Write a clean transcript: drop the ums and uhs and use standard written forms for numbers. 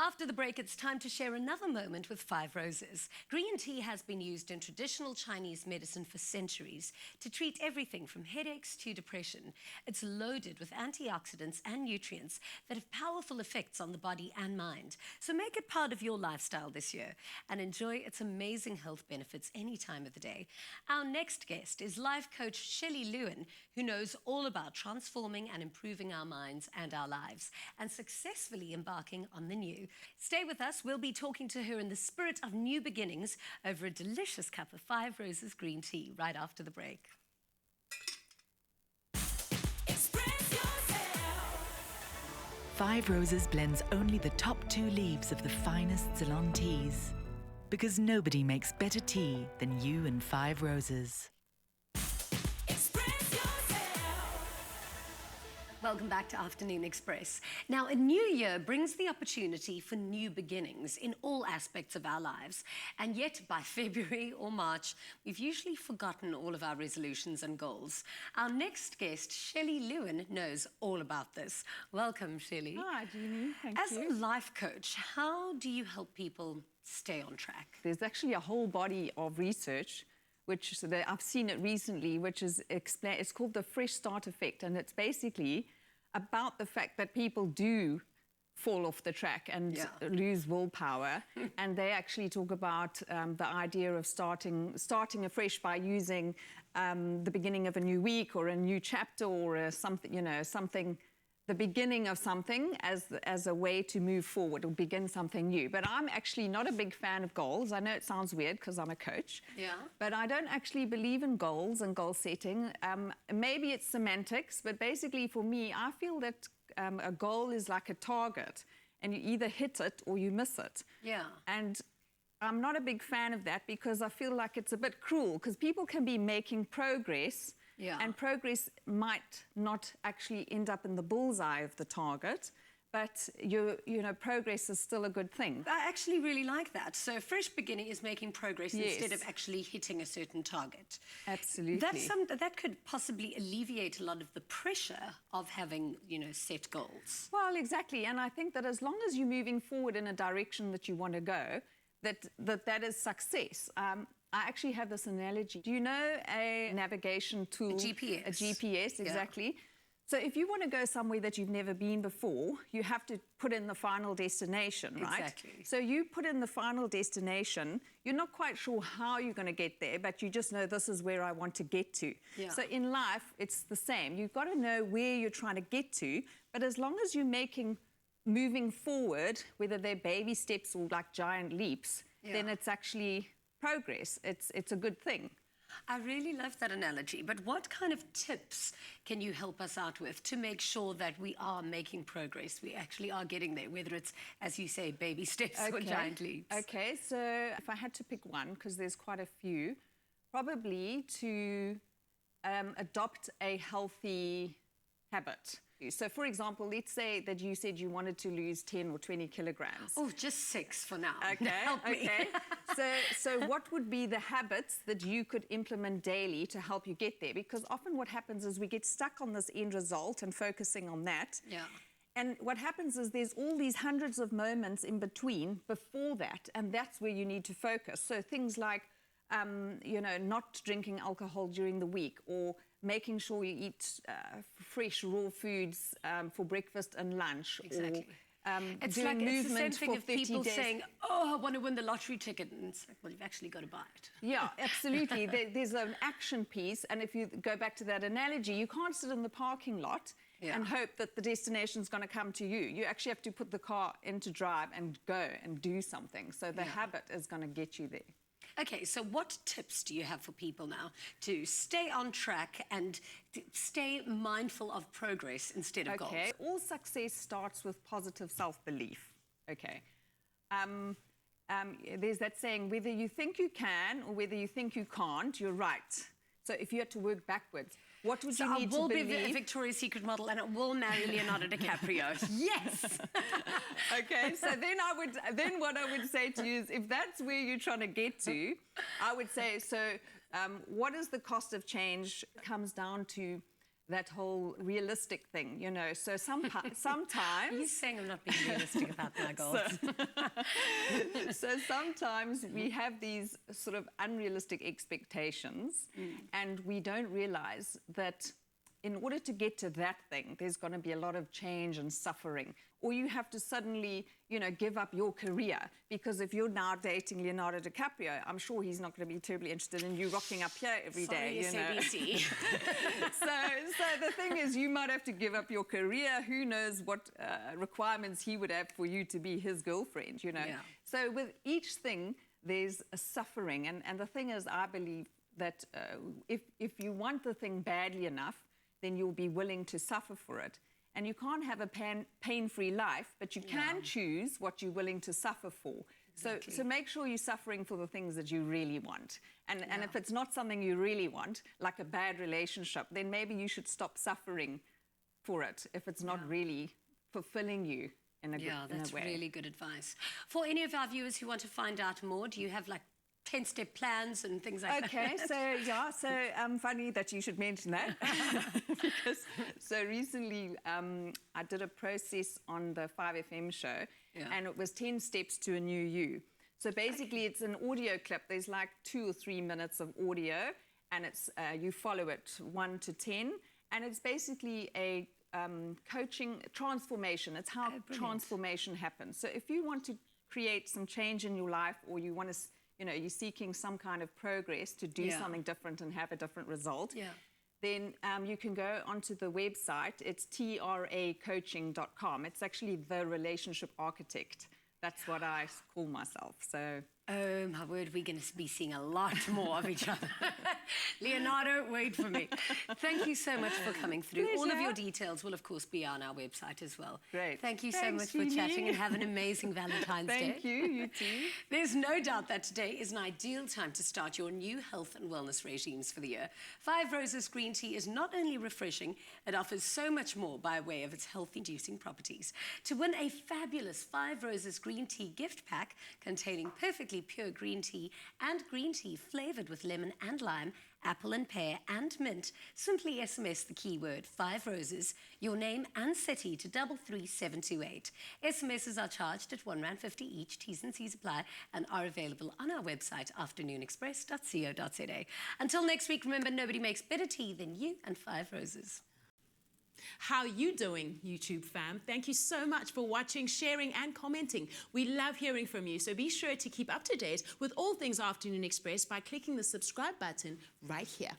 After the break, it's time to share another moment with Five Roses. Green tea has been used in traditional Chinese medicine for centuries to treat everything from headaches to depression. It's loaded with antioxidants and nutrients that have powerful effects on the body and mind. So make it part of your lifestyle this year and enjoy its amazing health benefits any time of the day. Our next guest is life coach Shelley Lewin, who knows all about transforming and improving our minds and our lives and successfully embarking on the new. Stay with us. We'll be talking to her in the spirit of new beginnings over a delicious cup of Five Roses green tea right after the break. Five Roses blends only the top 2 leaves of the finest Ceylon teas. Because nobody makes better tea than you and Five Roses. Welcome back to Afternoon Express. Now, a new year brings the opportunity for new beginnings in all aspects of our lives. And yet, by February or March, we've usually forgotten all of our resolutions and goals. Our next guest, Shelley Lewin, knows all about this. Welcome, Shelley. Hi, Jeannie. Thank you. As a life coach, how do you help people stay on track? There's actually a whole body of research which I've seen it recently, which is it's called the fresh start effect, and it's basically about the fact that people do fall off the track and lose willpower, and they actually talk about the idea of starting afresh by using the beginning of a new week or a new chapter or something, the beginning of something as a way to move forward or begin something new. But I'm actually not a big fan of goals. I know it sounds weird because I'm a coach. Yeah. But I don't actually believe in goals and goal setting. Maybe it's semantics, but basically for me, I feel that a goal is like a target, and you either hit it or you miss it. Yeah. And I'm not a big fan of that because I feel like it's a bit cruel, because people can be making progress. Yeah. And progress might not actually end up in the bullseye of the target, but progress is still a good thing. I actually really like that. So a fresh beginning is making progress instead of actually hitting a certain target. Absolutely. That could possibly alleviate a lot of the pressure of having, set goals. Well, exactly. And I think that as long as you're moving forward in a direction that you want to go, that is success. I actually have this analogy. Do you know a navigation tool? A GPS. A GPS, exactly. Yeah. So if you want to go somewhere that you've never been before, you have to put in the final destination, right? Exactly. So you put in the final destination, you're not quite sure how you're going to get there, but you just know this is where I want to get to. Yeah. So in life, it's the same. You've got to know where you're trying to get to, but as long as you're moving forward, whether they're baby steps or like giant leaps, then it's actually progress. It's a good thing. I really love that analogy, but what kind of tips can you help us out with to make sure that we are making progress, we actually are getting there, whether it's, as you say, baby steps or giant leaps? Okay, so if I had to pick one, because there's quite a few, probably to adopt a healthy habit. So, for example, let's say that you said you wanted to lose 10 or 20 kilograms. Oh, just 6 for now. Okay, Help me. So what would be the habits that you could implement daily to help you get there? Because often what happens is we get stuck on this end result and focusing on that. Yeah. And what happens is there's all these hundreds of moments in between before that, and that's where you need to focus. So things like, not drinking alcohol during the week, or making sure you eat fresh, raw foods for breakfast and lunch. Exactly. Or it's doing like it's the same movement thing for of 30 people days. saying, oh, I want to win the lottery ticket. And it's like, well, you've actually got to buy it. Yeah, absolutely. There's an action piece. And if you go back to that analogy, you can't sit in the parking lot and hope that the destination's going to come to you. You actually have to put the car into drive and go and do something. So the habit is going to get you there. Okay, so what tips do you have for people now to stay on track and to stay mindful of progress instead of goals? Okay, all success starts with positive self-belief. Okay. There's that saying, whether you think you can or whether you think you can't, you're right. So if you had to work backwards, what would you need to believe? I will be a Victoria's Secret model and I will marry Leonardo DiCaprio. Yes! Okay, so then what I would say to you is, if that's where you're trying to get to, I would say, what is the cost of change? It comes down to that whole realistic thing, you know. So sometimes... You're saying I'm not being realistic about my goals. So sometimes we have these sort of unrealistic expectations, and we don't realize that in order to get to that thing, there's going to be a lot of change and suffering. Or you have to suddenly, you know, give up your career. Because if you're now dating Leonardo DiCaprio, I'm sure he's not going to be terribly interested in you rocking up here every day, you know. So the thing is, you might have to give up your career. Who knows what requirements he would have for you to be his girlfriend, you know. Yeah. So with each thing, there's a suffering. And the thing is, I believe that if you want the thing badly enough, then you'll be willing to suffer for it. And you can't have a pain-free life, but you can choose what you're willing to suffer for. Exactly. So make sure you're suffering for the things that you really want. And if it's not something you really want, like a bad relationship, then maybe you should stop suffering for it if it's not really fulfilling you in a good way. Yeah, that's really good advice. For any of our viewers who want to find out more, do you have like 10-step plans and things like that? Okay, so funny that you should mention that. So recently I did a process on the 5FM show, and it was 10 steps to a new you. So basically it's an audio clip. There's like 2 or 3 minutes of audio, and it's you follow it 1 to 10, and it's basically a coaching transformation. It's how transformation happens. So if you want to create some change in your life, or you want to, you know, you're seeking some kind of progress to do something different and have a different result, then you can go onto the website. It's tracoaching.com. It's actually the relationship architect. That's what I call myself. So. Oh, my word, we're going to be seeing a lot more of each other. Leonardo, wait for me. Thank you so much for coming through. Pleasure. All of your details will, of course, be on our website as well. Great. Thank you so much for chatting, and have an amazing Valentine's Day. Thank you, you too. There's no doubt that today is an ideal time to start your new health and wellness regimes for the year. 5 Roses Green Tea is not only refreshing, it offers so much more by way of its health-inducing properties. To win a fabulous 5 Roses Green Tea gift pack containing perfectly pure green tea and green tea flavored with lemon and lime, apple and pear and mint, simply SMS the keyword 5 Roses, your name and city to 33728. SMSs are charged at R1.50 each. T's and C's apply and are available on our website, afternoonexpress.co.za. Until next week, remember, nobody makes better tea than you and 5 Roses. How you doing, YouTube fam? Thank you so much for watching, sharing and commenting. We love hearing from you, so be sure to keep up to date with all things Afternoon Express by clicking the subscribe button right here.